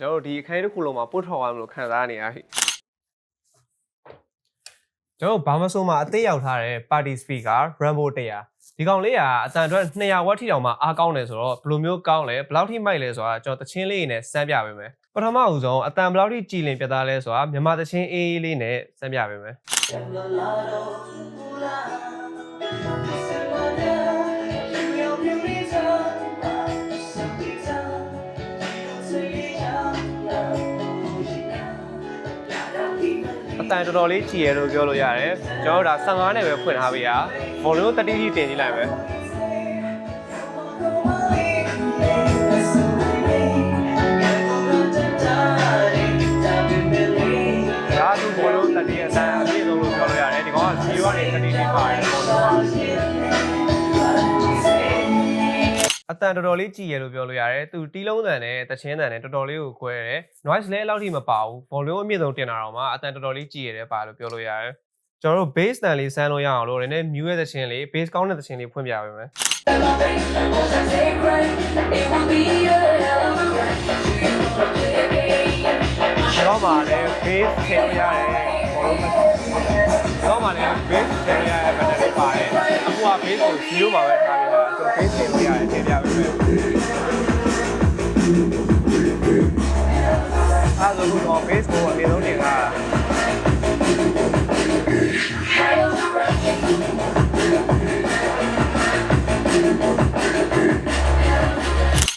ကျွန်တော်တို့ဒီအခန်းတစ်ခုလုံးမှာပို့ထော်ရမလို့ခံစားနေရပြီကျွန်တော်ဘာမဆိုမှာအသေးရောက်ထားတဲ့ party speaker Rambo 100ဒီကောင်လေးကအတန်အတွက်200 watt ထိတောင်မှအားကောင်းတယ်ဆိုတော့ဘယ်လိုမျိုးကောင်းလဲဘယ်လောက်ထိမိုက်လဲဆိုတာကျွန်တော်တချင်းလေးနဲ့စမ်းပြပေးမယ်ပထမဦးဆုံးအတန်ဘယ်လောက်ထိကြည်လင်ပြတ်သားလဲဆိုတာမြန်မာတချင်းအေးအေးလေးနဲ့စမ်းပြပေးမယ်အတန်တော်တော်လေးကြည်ရလို့ပြောလို့ရတယ်ကျွန်တော်တို့ဒါ15နဲ့ပဲဖွင့်ထားပေးရ volume 30ထိတင်ကြည့်လိုက်မယ်ဒါသူ volume 30အတန်အပြည့်ဆုံးလို့ပြောလို့ရတယ်ဒီကောင်က0ကနေ30ထိပါတယ်အတန်တော်တော်လေးကြည်ရလို့ပြောလို့ရတယ်သူတီးလုံးတန်နဲ့တချင်းတန်နဲ့တော်တော်လေးကိုခွဲရတယ် noise လည်းအဲ့လောက်ထိမပါဘူး volume အမြင့်ဆုံးတင်တာတော့မှအတန်တော်တော်လေးကြည်ရတယ်ပါလို့ပြောလို့ရတယ်ကျွန်တော်တို့ bass တန်လေးစမ်းလို့ရအောင်လို့နည်းနည်း mute ရဲ့တချင်းလေး bass ကောင်းတဲ့တချင်းလေးဖွင့်ပြပေးမယ်တော့မှလည်း bass ထည့်ရရတယ်တော့မှလည်း bass ထည့်ရရတဲ့ဘက်နဲ့ပါတယ်အခုက bass ကို0မှာပဲထားပေးတာကျွန်တော် bass ထည့်ရရတယ်ထည့်ပြပေးမယ်အဲ့ဒါဆိုတော့ bass ကိုအမြင့်ဆုံးတင်တာ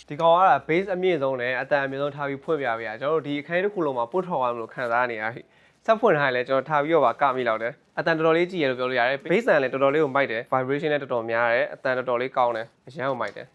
ဒီကောင်က base အမြင့်ဆုံးနဲ့အတန်အမြင့်ဆုံးထားပြီးဖွင့်ပြပေးရကျွန်တော်တို့ဒီအခန်းတစ်ခုလုံးမှာပို့ထော်ရမလို့ခံစားနေရပြီဆက်ဖွင့်ထားရင်လည်းကျွန်တော်ထားပြီးတော့ပါကမိလောက်တယ်အတန်တော်တော်လေးကြည်ရလို့ပြောလို့ရတယ် base တန်လည်းတော်တော်လေးကိုမိုက်တယ် vibration လည်းတော်တော်များတယ်အတန်တော်တော်လေးကောင်းတယ်အရန်ကိုမိုက်တယ်